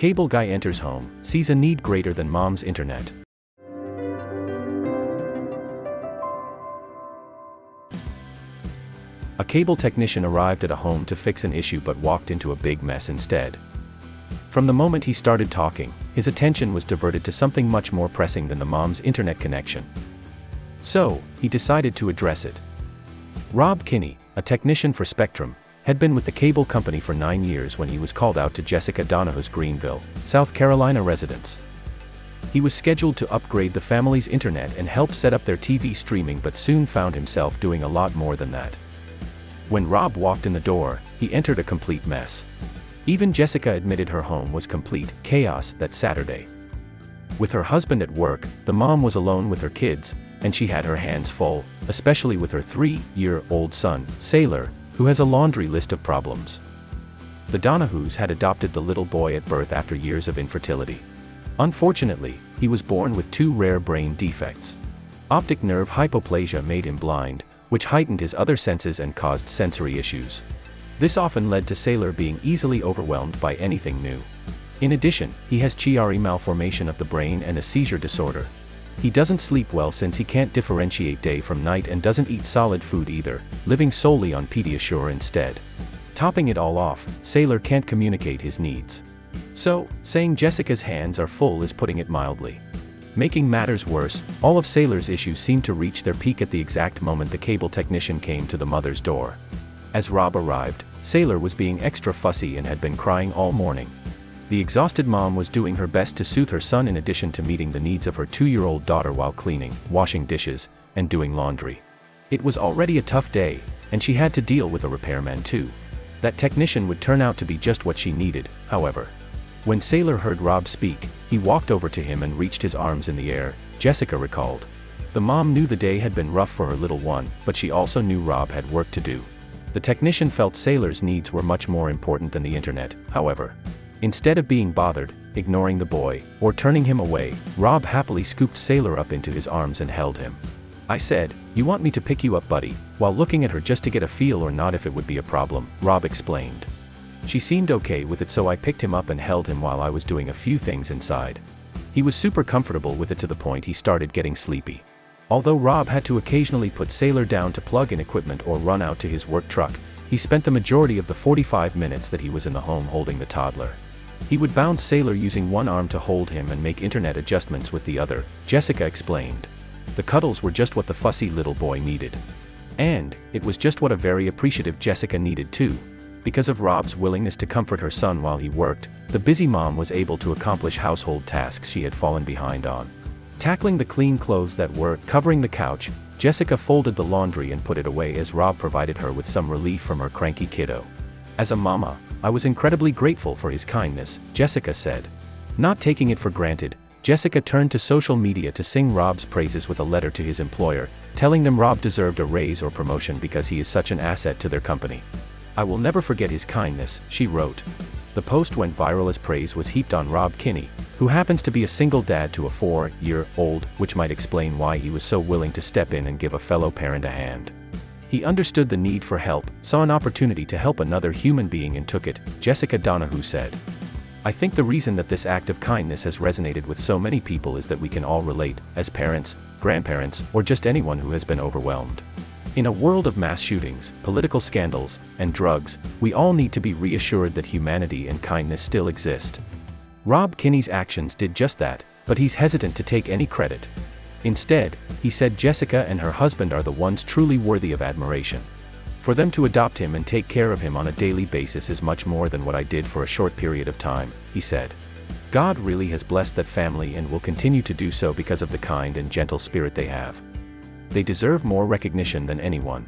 cable guy enters home, sees a need greater than mom's internet. A cable technician arrived at a home to fix an issue but walked into a big mess instead. From the moment he started talking, his attention was diverted to something much more pressing than the mom's internet connection. So, he decided to address it. Rob Kinney, a technician for Spectrum, had been with the cable company for 9 years when he was called out to Jessica Donahue's Greenville, South Carolina residence. He was scheduled to upgrade the family's internet and help set up their TV streaming, but soon found himself doing a lot more than that. When Rob walked in the door, he entered a complete mess. Even Jessica admitted her home was complete chaos that Saturday. With her husband at work, the mom was alone with her kids, and she had her hands full, especially with her 3-year-old son, Sailor, who has a laundry list of problems. The Donahues had adopted the little boy at birth after years of infertility. Unfortunately, he was born with 2 rare brain defects. Optic nerve hypoplasia made him blind, which heightened his other senses and caused sensory issues. This often led to Sailor being easily overwhelmed by anything new. In addition, he has Chiari malformation of the brain and a seizure disorder. He doesn't sleep well since he can't differentiate day from night and doesn't eat solid food either, living solely on Pediasure instead. Topping it all off, Sailor can't communicate his needs. So, saying Jessica's hands are full is putting it mildly. Making matters worse, all of Sailor's issues seemed to reach their peak at the exact moment the cable technician came to the mother's door. As Rob arrived, Sailor was being extra fussy and had been crying all morning. The exhausted mom was doing her best to soothe her son in addition to meeting the needs of her 2-year-old daughter while cleaning, washing dishes, and doing laundry. It was already a tough day, and she had to deal with a repairman too. That technician would turn out to be just what she needed, however. When Sailor heard Rob speak, he walked over to him and reached his arms in the air, Jessica recalled. The mom knew the day had been rough for her little one, but she also knew Rob had work to do. The technician felt Sailor's needs were much more important than the internet, however. Instead of being bothered, ignoring the boy, or turning him away, Rob happily scooped Sailor up into his arms and held him. "I said, you want me to pick you up, buddy," while looking at her just to get a feel or not if it would be a problem, Rob explained. She seemed okay with it, so I picked him up and held him while I was doing a few things inside. He was super comfortable with it to the point he started getting sleepy. Although Rob had to occasionally put Sailor down to plug in equipment or run out to his work truck, he spent the majority of the 45 minutes that he was in the home holding the toddler. He would bounce Sailor using one arm to hold him and make internet adjustments with the other, Jessica explained. The cuddles were just what the fussy little boy needed. And it was just what a very appreciative Jessica needed too. Because of Rob's willingness to comfort her son while he worked, the busy mom was able to accomplish household tasks she had fallen behind on. Tackling the clean clothes that were covering the couch, Jessica folded the laundry and put it away as Rob provided her with some relief from her cranky kiddo. "As a mama, I was incredibly grateful for his kindness," Jessica said. Not taking it for granted, Jessica turned to social media to sing Rob's praises with a letter to his employer, telling them Rob deserved a raise or promotion because he is such an asset to their company. "I will never forget his kindness," she wrote. The post went viral as praise was heaped on Rob Kinney, who happens to be a single dad to a 4-year-old, which might explain why he was so willing to step in and give a fellow parent a hand. He understood the need for help, saw an opportunity to help another human being and took it, Jessica Donahue said. "I think the reason that this act of kindness has resonated with so many people is that we can all relate, as parents, grandparents, or just anyone who has been overwhelmed. In a world of mass shootings, political scandals, and drugs, we all need to be reassured that humanity and kindness still exist." Rob Kinney's actions did just that, but he's hesitant to take any credit. Instead, he said Jessica and her husband are the ones truly worthy of admiration. "For them to adopt him and take care of him on a daily basis is much more than what I did for a short period of time," he said. "God really has blessed that family and will continue to do so because of the kind and gentle spirit they have. They deserve more recognition than anyone.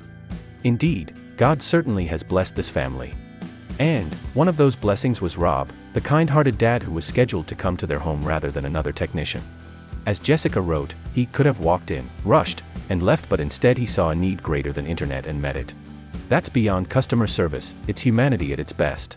Indeed, God certainly has blessed this family." And one of those blessings was Rob, the kind-hearted dad who was scheduled to come to their home rather than another technician. As Jessica wrote, he could have walked in, rushed, and left, but instead he saw a need greater than internet and met it. That's beyond customer service, it's humanity at its best.